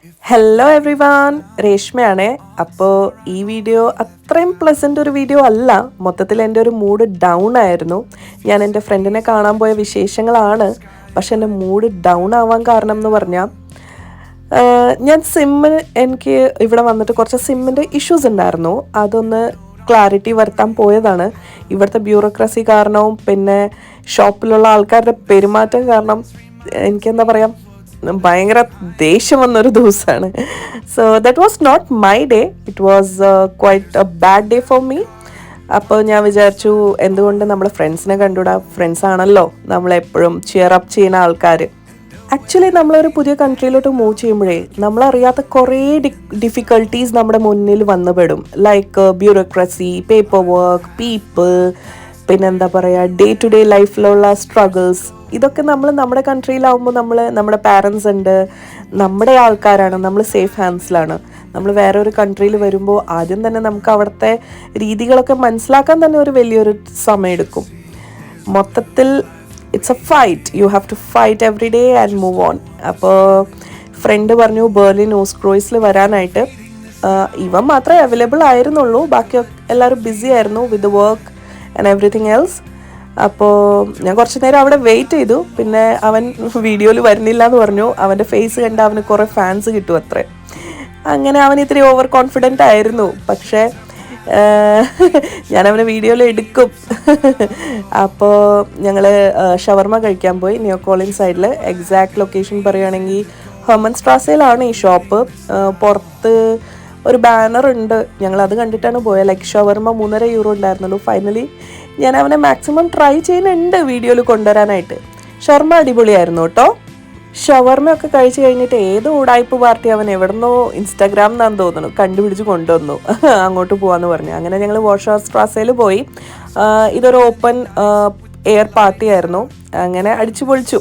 Hello every one, രേഷ്മയാണേ. അപ്പോൾ ഈ video അത്രയും പ്ലസൻ്റ് ഒരു വീഡിയോ അല്ല. മൊത്തത്തിൽ എൻ്റെ ഒരു മൂഡ് ഡൗൺ ആയിരുന്നു. ഞാൻ എൻ്റെ ഫ്രണ്ടിനെ കാണാൻ പോയ വിശേഷങ്ങളാണ്. പക്ഷെ എൻ്റെ മൂഡ് ഡൗൺ ആവാൻ കാരണം എന്ന് പറഞ്ഞാൽ ഞാൻ എനിക്ക് ഇവിടെ വന്നിട്ട് കുറച്ച് സിമ്മിൻ്റെ ഇഷ്യൂസ് ഉണ്ടായിരുന്നു. അതൊന്ന് ക്ലാരിറ്റി വരുത്താൻ പോയതാണ്. ഇവിടുത്തെ ബ്യൂറോക്രസി കാരണവും പിന്നെ ഷോപ്പിലുള്ള ആൾക്കാരുടെ പെരുമാറ്റം കാരണം എനിക്കെന്താ പറയുക, ഭയങ്കര ദേഷ്യം വന്നൊരു ദിവസമാണ്. So that was not my day, it was quite a bad day for me. അപ്പോൾ ഞാൻ വിചാരിച്ചു എന്തുകൊണ്ട് നമ്മളെ ഫ്രണ്ട്സിനെ കണ്ടുകൂടാ, ഫ്രണ്ട്സ് ആണല്ലോ നമ്മളെപ്പോഴും ചിയർ അപ്പ് ചെയ്യുന്ന ആൾക്കാർ. ആക്ച്വലി നമ്മളൊരു പുതിയ കൺട്രിയിലോട്ട് മൂവ് ചെയ്യുമ്പോഴേ നമ്മളറിയാത്ത കുറേ ഡിഫിക്കൽട്ടീസ് നമ്മുടെ മുന്നിൽ വന്നു പെടും. Like bureaucracy, paper work, people, പിന്നെന്താ പറയുക, ഡേ ടു ഡേ ലൈഫിലുള്ള സ്ട്രഗിൾസ്. ഇതൊക്കെ നമ്മുടെ കൺട്രിയിലാവുമ്പോൾ നമ്മുടെ പാരൻസ് ഉണ്ട്, നമ്മുടെ ആൾക്കാരാണ്, നമ്മൾ സേഫ് ഹാൻഡ്സിലാണ്. നമ്മൾ വേറെ ഒരു കൺട്രിയിൽ വരുമ്പോൾ ആദ്യം തന്നെ നമുക്ക് അവിടുത്തെ രീതികളൊക്കെ മനസ്സിലാക്കാൻ തന്നെ ഒരു വലിയൊരു സമയമെടുക്കും. മൊത്തത്തിൽ it's a fight, you have to fight every day and move on. അപ്പോൾ ഫ്രണ്ട് പറഞ്ഞു ബെർലിൻ ഓസ്ട്രോയ്സിൽ വരാനായിട്ട്. ഇവൻ മാത്രമേ അവൈലബിൾ ആയിരുന്നുള്ളൂ, ബാക്കി എല്ലാവരും ബിസി ആയിരുന്നു with work and everything else. അപ്പോൾ ഞാൻ കുറച്ച് നേരം അവിടെ വെയിറ്റ് ചെയ്തു. പിന്നെ അവൻ വീഡിയോയിൽ വരുന്നില്ല എന്ന് പറഞ്ഞു. അവൻ്റെ ഫേസ് കണ്ട് അവന് കുറേ ഫാൻസ് കിട്ടും അത്രേ. അങ്ങനെ അവൻ ഇത്തിരി ഓവർ കോൺഫിഡൻ്റ് ആയിരുന്നു. പക്ഷേ ഞാനവനെ വീഡിയോയിൽ എടുക്കും. അപ്പോൾ ഞങ്ങൾ ഷവർമ കഴിക്കാൻ പോയി നിയോ കോളിൻ സൈഡിൽ. എക്സാക്ട് ലൊക്കേഷൻ പറയുകയാണെങ്കിൽ ഹെർമൻ സ്ട്രാസയിലാണ് ഈ ഷോപ്പ്. പുറത്ത് ഒരു ബാനർ ഉണ്ട്, ഞങ്ങളത് കണ്ടിട്ടാണ് പോയത്. ലൈക്ക് ഷവർമ €3.5 ഉണ്ടായിരുന്നുള്ളൂ. ഫൈനലി ഞാൻ അവനെ മാക്സിമം ട്രൈ ചെയ്യുന്നുണ്ട് വീഡിയോയിൽ കൊണ്ടുവരാനായിട്ട്. ഷവർമ അടിപൊളിയായിരുന്നു കേട്ടോ. ഷവർമയൊക്കെ കഴിച്ച് കഴിഞ്ഞിട്ട് ഏതോ ഉടായ്പ് പാർട്ടി അവൻ എവിടെന്നോ ഇൻസ്റ്റാഗ്രാം എന്നാന്ന് തോന്നുന്നു കണ്ടുപിടിച്ച് കൊണ്ടുവന്നു. അങ്ങോട്ട് പോകാമെന്ന് പറഞ്ഞു. അങ്ങനെ ഞങ്ങൾ വാഷർ സ്ട്രാസയിൽ പോയി. ഇതൊരു ഓപ്പൺ എയർ പാർട്ടി ആയിരുന്നു. അങ്ങനെ അടിച്ചു പൊളിച്ചു.